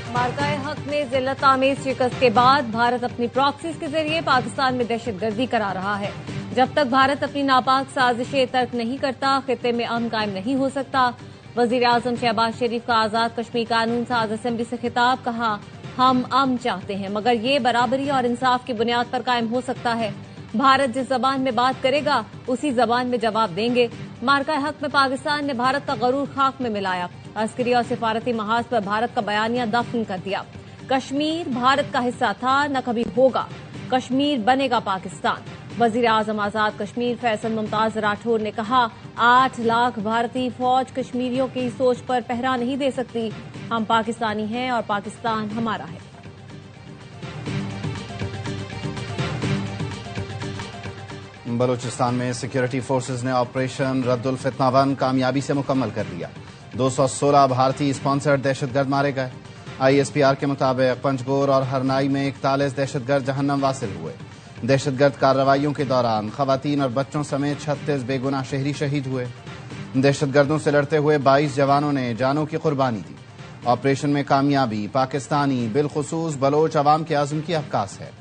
मार्का हक में जिल्लत आमेज शिकस्त के बाद भारत अपनी प्रॉक्सीज के जरिए पाकिस्तान में दहशतगर्दी करा रहा है। जब तक भारत अपनी नापाक साजिशें तर्क नहीं करता, खित्ते में अमन कायम नहीं हो सकता। वजीर आजम शहबाज शरीफ का आजाद कश्मीर कानून साज असेंबली से खिताब, कहा हम अमन चाहते हैं मगर ये बराबरी और इंसाफ की बुनियाद पर कायम हो सकता है। भारत जिस जबान में बात करेगा उसी जबान में जवाब देंगे। मार्का हक में पाकिस्तान ने भारत का गरूर खाक में मिलाया। अस्करी और सिफारती महाज पर भारत का बयानिया दफन कर दिया। कश्मीर भारत का हिस्सा था, न कभी होगा। कश्मीर बनेगा पाकिस्तान। वजीर आजम आजाद कश्मीर फैसल मुमताज राठौर ने कहा, 8 लाख भारतीय फौज कश्मीरियों की सोच पर पहरा नहीं दे सकती। हम पाकिस्तानी हैं और पाकिस्तान हमारा है। बलूचिस्तान में सिक्योरिटी फोर्सेज ने ऑपरेशन रद्दुल फितना-1 कामयाबी से मुकम्मल कर लिया। 216 भारतीय स्पॉन्सर्ड दहशतगर्द मारे गए। ISPR के मुताबिक पंजगोर और हरनाई में 41 दहशतगर्द जहन्नम वासिल हुए। दहशतगर्द कार्रवाइयों के दौरान खवातीन और बच्चों समेत 36 बेगुनाह शहरी शहीद हुए। दहशतगर्दों से लड़ते हुए 22 जवानों ने जानों की कुर्बानी दी। ऑपरेशन में कामयाबी पाकिस्तानी बिलखुसूस बलोच अवाम के आज़म की अक्कास है।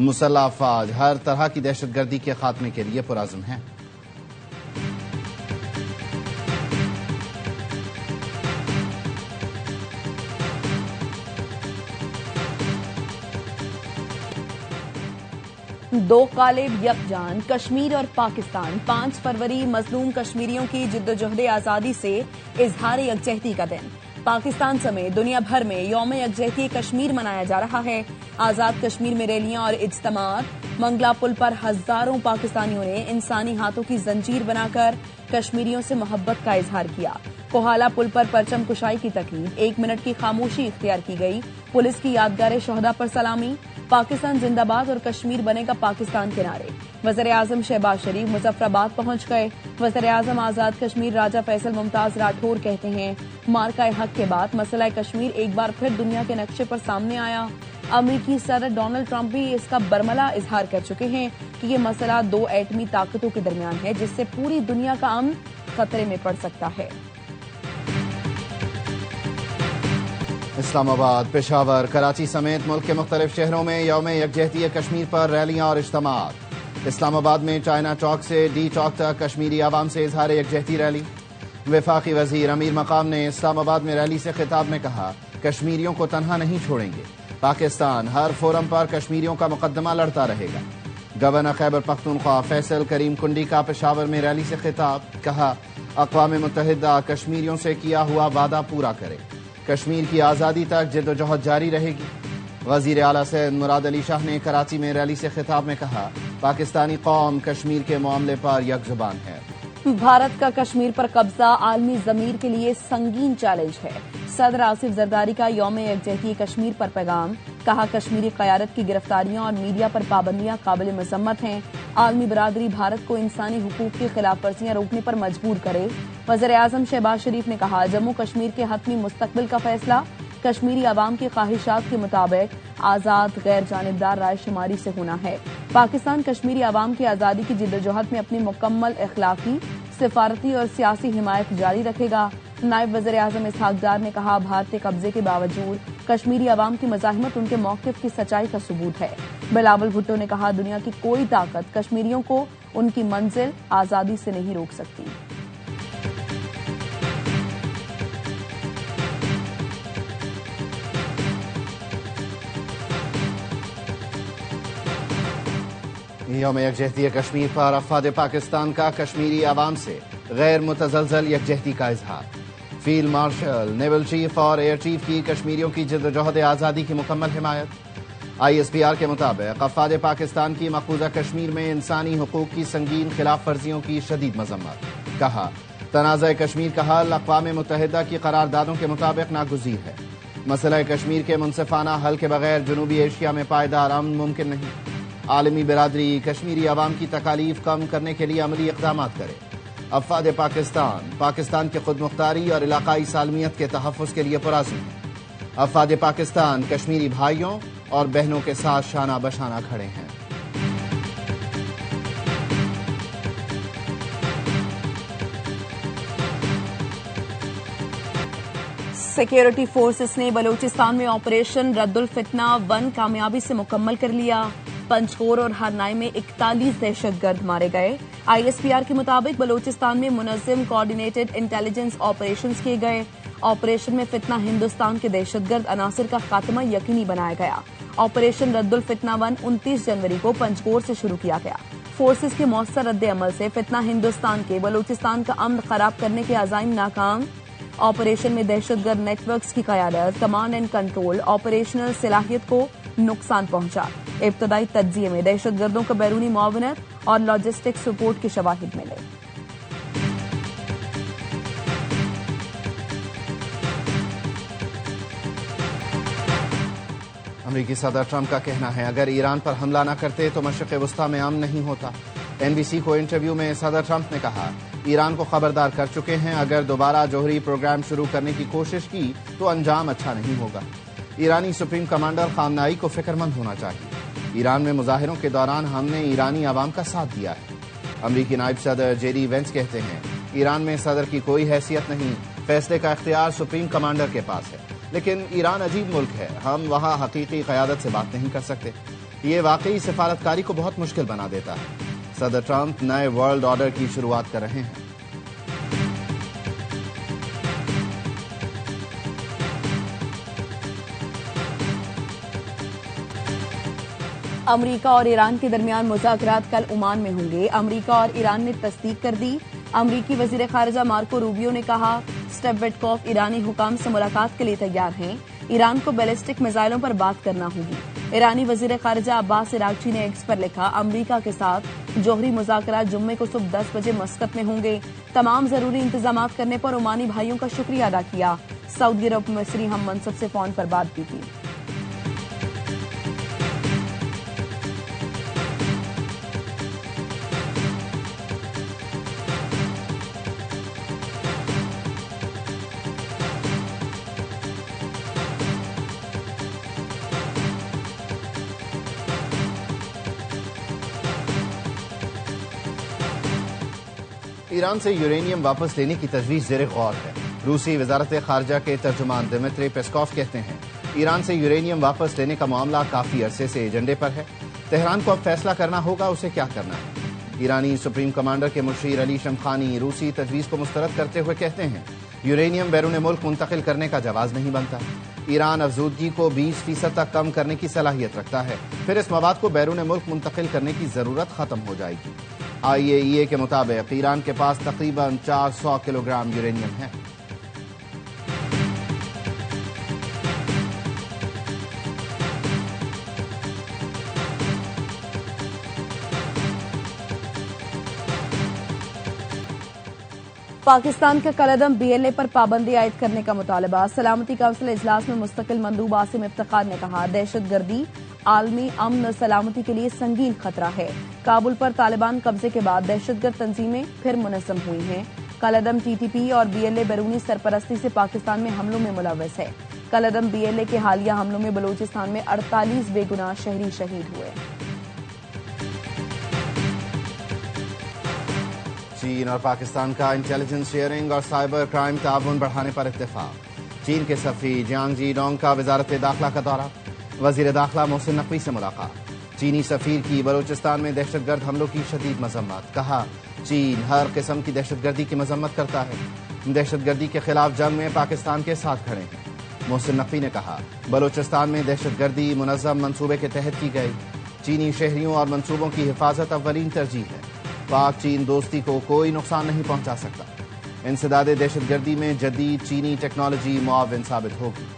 मुसल्लह अफवाज हर तरह की दहशतगर्दी के खात्मे के लिए पुरअज़्म हैं। दो कालिब यकजान कश्मीर और पाकिस्तान। 5 फरवरी मजलूम कश्मीरियों की जिद्दोजहद आज़ादी से इजहार यकजहती का दिन। पाकिस्तान समेत दुनिया भर में यौम यकजहती कश्मीर मनाया जा रहा है। आजाद कश्मीर में रैलियां और इज्तिमात। मंगला पुल पर हजारों पाकिस्तानियों ने इंसानी हाथों की जंजीर बनाकर कश्मीरियों से मोहब्बत का इजहार किया। कोहाला पुल पर परचम कुशाई की तकरीब, 1 मिनट की खामोशी इख्तियार की गई। पुलिस की यादगार शहदा पर सलामी। पाकिस्तान जिंदाबाद और कश्मीर बनेगा पाकिस्तान के नारे। वज़ीर आजम शहबाज शरीफ मुजफ्फराबाद पहुंच गए। वज़ीर आजम आजाद कश्मीर राजा फैसल मुमताज राठौर कहते हैं, मार्का हक के बाद मसला कश्मीर एक बार फिर दुनिया के नक्शे पर सामने आया। अमरीकी सदर डोनाल्ड ट्रंप भी इसका बरमला इजहार कर चुके हैं कि ये मसला 2 एटमी ताकतों के दरमियान है, जिससे पूरी दुनिया का अमन खतरे में पड़ सकता है। इस्लामाबाद, पेशावर, कराची समेत मुल्क के मुख्तलिफ शहरों में यौम यकजहती कश्मीर पर रैलियां और इज्तिमात। इस्लामाबाद में चाइना चौक से डी चौक तक कश्मीरी आवाम से इजहार यकजहती रैली। वफाकी वजीर अमीर मकाम ने इस्लामाबाद में रैली से खिताब में कहा, कश्मीरियों को तन्हा नहीं छोड़ेंगे। पाकिस्तान हर फोरम पर कश्मीरियों का मुकदमा लड़ता रहेगा। गवर्नर खैबर पख्तूनख्वा फैसल करीम कुंडी का पेशावर में रैली से खिताब, कहा अक़वाम मुत्तहिदा कश्मीरियों से किया हुआ वादा पूरा करे। कश्मीर की आज़ादी तक जिद्दोजहद जारी रहेगी। वज़ीर आला सैयद मुराद अली शाह ने कराची में रैली से खिताब में कहा, पाकिस्तानी कौम कश्मीर के मामले पर यकजुबान है। भारत का कश्मीर पर कब्जा आलमी ज़मीर के लिए संगीन चैलेंज है। सदर आसिफ जरदारी का यौम यकजहती कश्मीर पर पैगाम, कहा कश्मीरी क़यादत की गिरफ्तारियां और मीडिया पर पाबंदियां काबिल मज़म्मत हैं। आलमी बरादरी भारत को इंसानी हुकूक की खिलाफ वर्जियां रोकने पर मजबूर करे। वज़ीर आज़म शहबाज शरीफ ने कहा, जम्मू कश्मीर के हतमी मुस्तकबिल का फैसला कश्मीरी आवाम की ख्वाहिशात के मुताबिक आज़ाद गैर जानिबदार राय शुमारी से होना है। पाकिस्तान कश्मीरी आवाम की आज़ादी की जिद्दोजहद में अपनी मुकम्मल इखलाकी, सिफारती और सियासी हिमायत जारी रखेगा। नायब वज़ीर आज़म इसहाक डार ने कहा, भारतीय कब्जे के बावजूद कश्मीरी आवाम की मज़ाहिमत उनके मौक़िफ़ की सच्चाई का सबूत है। बिलावल भुट्टो ने कहा, दुनिया की कोई ताकत कश्मीरियों को उनकी मंजिल आज़ादी से नहीं रोक सकती। यौम यकजहती कश्मीर पर अफवाद पाकिस्तान का कश्मीरी आवाम से गैर मुतज़लज़ल यकजहती का इजहार। फील्ड मार्शल, नेवल चीफ और एयर चीफ की कश्मीरियों की जिद्दोजहद आज़ादी की मुकम्मल हिमायत। ISPR के मुताबिक अफवाद पाकिस्तान की मकबूजा कश्मीर में इंसानी हुकूक की संगीन खिलाफ वर्जियों की शदीद मजम्मत। कहा, तनाज़ा कश्मीर का हल अक़वाम मुत्तहिदा की करारदादों के मुताबिक नागुज़ीर है। मसला कश्मीर के मुनसिफाना हल के बगैर जनूबी एशिया में पायदार अमन मुमकिन नहीं। आलमी बिरादरी कश्मीरी आवाम की तकालीफ कम करने के लिए अमली इक़दाम करे। अफवाद पाकिस्तान पाकिस्तान की खुद मुख्तारी और इलाकाई सालमियत के तहफ़्फ़ुज़ के लिए पुरअज़्म है। अफवाद पाकिस्तान कश्मीरी भाइयों और बहनों के साथ शाना बशाना खड़े हैं। सिक्योरिटी फोर्सेस ने बलूचिस्तान में ऑपरेशन रद्दुल फितना 1 कामयाबी से मुकम्मल कर लिया। पंजकोर और हरनाई में 41 दहशतगर्द मारे गए। आईएसपीआर के मुताबिक बलूचिस्तान में मुनज़्ज़म कोऑर्डिनेटेड इंटेलिजेंस ऑपरेशंस किए गए। ऑपरेशन में फितना हिंदुस्तान के दहशतगर्द अनासर का खात्मा यकीनी बनाया गया। ऑपरेशन रद्दुल फितना 1 29 जनवरी को पंजकोर से शुरू किया गया। फोर्सेस के मौसर रद्द अमल से फितना हिंदुस्तान के बलूचिस्तान का अमन खराब करने के अज़ाइम नाकाम। ऑपरेशन में दहशतगर्द नेटवर्क्स की क़यादत, कमांड एंड कंट्रोल, ऑपरेशनल सलाहियत को नुकसान पहुंचा। इब्तदाई तज्जिए में दहशतगर्दों को बैरूनी मुआवनत और लॉजिस्टिक सपोर्ट के शवाहिद मिले। अमरीकी सदर ट्रंप का कहना है, अगर ईरान पर हमला न करते तो मशरिक़ वस्ता में अमन नहीं होता। एनबीसी को इंटरव्यू में सदर ट्रंप ने कहा, ईरान को खबरदार कर चुके हैं, अगर दोबारा जोहरी प्रोग्राम शुरू करने की कोशिश की तो अंजाम अच्छा नहीं होगा। ईरानी सुप्रीम कमांडर खामनाई को फिक्रमंद होना चाहिए। ईरान में मुजाहिरों के दौरान हमने ईरानी आवाम का साथ दिया है। अमरीकी नायब सदर जेडी वेंस कहते हैं, ईरान में सदर की कोई हैसियत नहीं, फैसले का इख्तियार सुप्रीम कमांडर के पास है। लेकिन ईरान अजीब मुल्क है, हम वहाँ हकीकी क़यादत से बात नहीं कर सकते। ये वाकई सिफारतकारी को बहुत मुश्किल बना देता है। सदर ट्रंप नए वर्ल्ड ऑर्डर की शुरुआत कर रहे हैं। अमरीका और ईरान के दरमियान मुज़ाकरात कल ओमान में होंगे। अमरीका और ईरान ने तस्दीक कर दी। अमरीकी वजीर खारजा मार्को रूबियो ने कहा, स्टेपविटकॉफ ईरानी हुकाम से मुलाकात के लिए तैयार हैं। ईरान को बैलिस्टिक मिसाइलों पर बात करना होगी। ईरानी वजीर खारजा अब्बास इरागची ने एक्स पर लिखा, अमरीका के साथ जोहरी मुज़ाकरात जुम्मे को सुबह 10 बजे मस्कत में होंगे। तमाम जरूरी इंतजामात करने पर ओमानी भाइयों का शुक्रिया अदा किया। सऊदी अरब मिस्री हम मनसब से फोन पर बात भी की। ईरान से यूरेनियम वापस लेने की तजवीज़ ज़ेर गौर है। रूसी वजारत खारजा के तर्जुमान दिमित्री पेस्कोव कहते हैं, ईरान से यूरेनियम वापस लेने का मामला काफ़ी अरसे से एजेंडे पर है। तेहरान को अब फैसला करना होगा उसे क्या करना है। ईरानी सुप्रीम कमांडर के मुशीर अली शमखानी रूसी तजवीज़ को मुस्तरद करते हुए कहते हैं, यूरेनियम बैरून मुल्क मुंतकिल करने का जवाज़ नहीं बनता। ईरान अफजूदगी को 20% तक कम करने की सलाहियत रखता है, फिर इस मवाद को बैरून मुल्क मुंतकिल करने की ज़रूरत ख़त्म हो जाएगी। IAEA के मुताबिक ईरान के पास तकरीबन 400 किलोग्राम यूरेनियम है। पाकिस्तान का कलअदम BLA पर पाबंदी आयद करने का मुतालबा। सलामती काउंसिल इजलास में मुस्तकिल मंदूब आसिम इफ्तिखार ने कहा, दहशतगर्दी आलमी अमन और सलामती के लिए संगीन खतरा है। काबुल पर तालिबान कब्जे के बाद दहशतगर्द तंजीमें फिर मुनज़्ज़म हुई हैं। कलअदम TTP और BLA बैरूनी सरपरस्ती से पाकिस्तान में हमलों में मुलव्वस है। कलअदम BLA के हालिया हमलों में बलूचिस्तान में 48 बेगुनाह शहरी शहीद हुए। चीन और पाकिस्तान का इंटेलिजेंस शेयरिंग और साइबर क्राइम ताउन बढ़ाने पर इत्तेफाक। चीन के सफी जियांग जीडोंग का वजारत दाखिला का दौरा। वजीर दाखिला मोहसिन नकवी से मुलाकात। चीनी सफीर की बलूचिस्तान में दहशतगर्द हमलों की शदीद मजम्मत। कहा, चीन हर किस्म की दहशतगर्दी की मजम्मत करता है। दहशतगर्दी के खिलाफ जंग में पाकिस्तान के साथ खड़े हैं। मोहसिन नकवी ने कहा, बलूचिस्तान में दहशतगर्दी मुनज़्ज़म मंसूबे के तहत की गई। चीनी शहरियों और मंसूबों की हिफाजत अव्वलीन तरजीह है। पाक चीन दोस्ती को कोई नुकसान नहीं पहुंचा सकता। इंसदादे दहशतगर्दी में जदीद चीनी टेक्नोलॉजी मुआविन साबित होगी।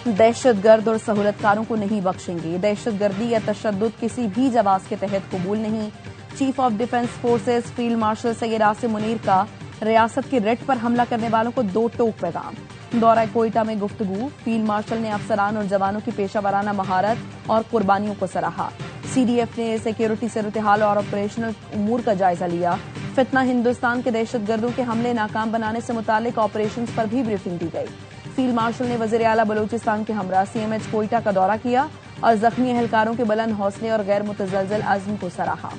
दहशतगर्द और सहूलतकारों को नहीं बख्शेंगे। दहशतगर्दी या तशद्दुद किसी भी जवाब के तहत कबूल नहीं। Chief of defence forces field marshal Syed Asim Munir का रियासत की रेड पर हमला करने वालों को 2 टोक पैगाम। दौरा कोयटा में गुफ्तगू। फील्ड मार्शल ने अफसरान और जवानों की पेशावराना महारत और कुर्बानियों को सराहा। CDF ने सिक्योरिटी सूरत-ए-हाल और ऑपरेशनल उमूर का जायजा लिया। फितना हिंदुस्तान के दहशतगर्दों के हमले नाकाम बनाने से मुतालिक ऑपरेशंस पर भी ब्रीफिंग दी गई। फील्ड मार्शल ने वज़ीर आला बलूचिस्तान के हमरा CMH कोयटा का दौरा किया और जख्मी एहलकारों के बुलंद हौसले और गैर मुतज़लज़ल अज़्म को सराहा।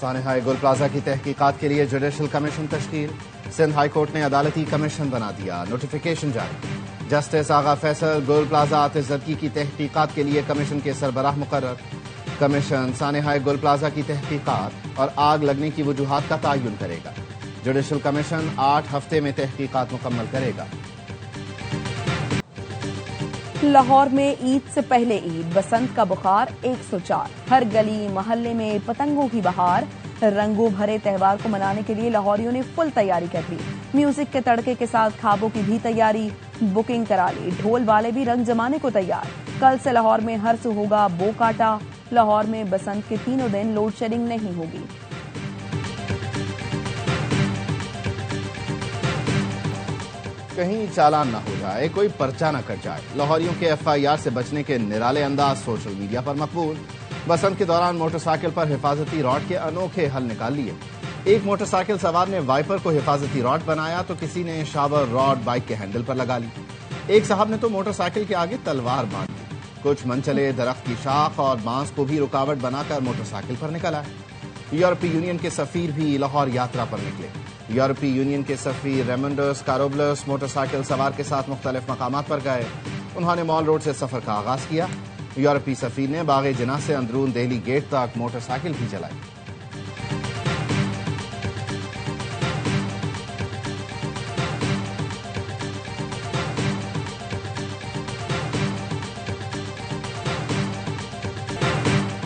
سانحہ گل پلازا کی تحقیقات کے لیے جوڈیشل کمیشن تشکیل، سندھ ہائی کورٹ نے عدالتی کمیشن بنا دیا، نوٹیفیکیشن جاری۔ جسٹس آغا فیصل گل پلازا آتش زدگی کی تحقیقات کے لیے کمیشن کے سربراہ مقرر۔ کمیشن سانحہ گل پلازا کی تحقیقات اور آگ لگنے کی وجوہات کا تعین کرے گا۔ جوڈیشل کمیشن 8 ہفتے میں تحقیقات مکمل کرے گا۔ لاہور میں عید سے پہلے عید، بسنت کا بخار 104، ہر گلی محلے میں پتنگوں کی بہار۔ رنگوں بھرے تہوار کو منانے کے لیے لاہوریوں نے فل تیاری کر لی، میوزک کے تڑکے کے ساتھ کھابوں کی بھی تیاری، بکنگ کرا لی، ڈھول والے بھی رنگ جمانے کو تیار۔ کل سے لاہور میں ہر سو ہوگا بو کاٹا۔ لاہور میں بسنت کے تینوں دن لوڈ شیڈنگ نہیں ہوگی۔ کہیں چالان نہ ہو جائے، کوئی پرچہ نہ کٹ جائے، لاہوریوں کے FIR سے بچنے کے نرالے انداز سوشل میڈیا پر مقبول۔ بسنت کے دوران موٹر سائیکل پر حفاظتی راڈ کے انوکھے حل نکال لیے۔ ایک موٹر سائیکل سوار نے وائپر کو حفاظتی راڈ بنایا تو کسی نے شاور راڈ بائک کے ہینڈل پر لگا لی۔ ایک صاحب نے تو موٹر سائیکل کے آگے تلوار باندھ دی۔ کچھ منچلے درخت کی شاخ اور بانس کو بھی رکاوٹ بنا کر موٹر سائیکل پر نکل آئے۔ یورپی یونین کے سفیر بھی لاہور یاترا پر نکلے۔ یورپی یونین کے سفیر ریمنڈرس کاروبلس موٹر سائیکل سوار کے ساتھ مختلف مقامات پر گئے۔ انہوں نے مال روڈ سے سفر کا آغاز کیا۔ یورپی سفیر نے باغ جناح سے اندرون دہلی گیٹ تک موٹر سائیکل بھی چلائی۔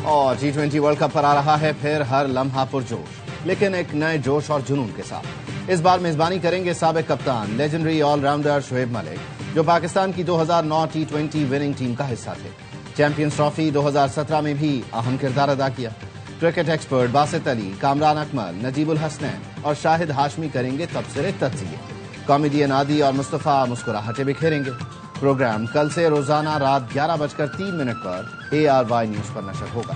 اور G20 ورلڈ کپ پر آ رہا ہے پھر ہر لمحہ پرجوش، لیکن ایک نئے جوش اور جنون کے ساتھ۔ اس بار میزبانی کریں گے سابق کپتان، legendary all rounder Shoaib Malik, جو پاکستان کی 2009 T20 وننگ ٹیم کا حصہ تھے۔ چیمپئنز ٹرافی 2017 میں بھی اہم کردار ادا کیا۔ کرکٹ ایکسپرٹ باسط علی، کامران اکمل، نجیب الحسنین اور شاہد ہاشمی کریں گے تبصرے تجزیے۔ کامیڈین عادی اور مصطفیٰ مسکراہٹیں بکھیریں گے۔ پروگرام کل سے روزانہ رات 11:03 پر ARY نیوز پر نشر ہوگا۔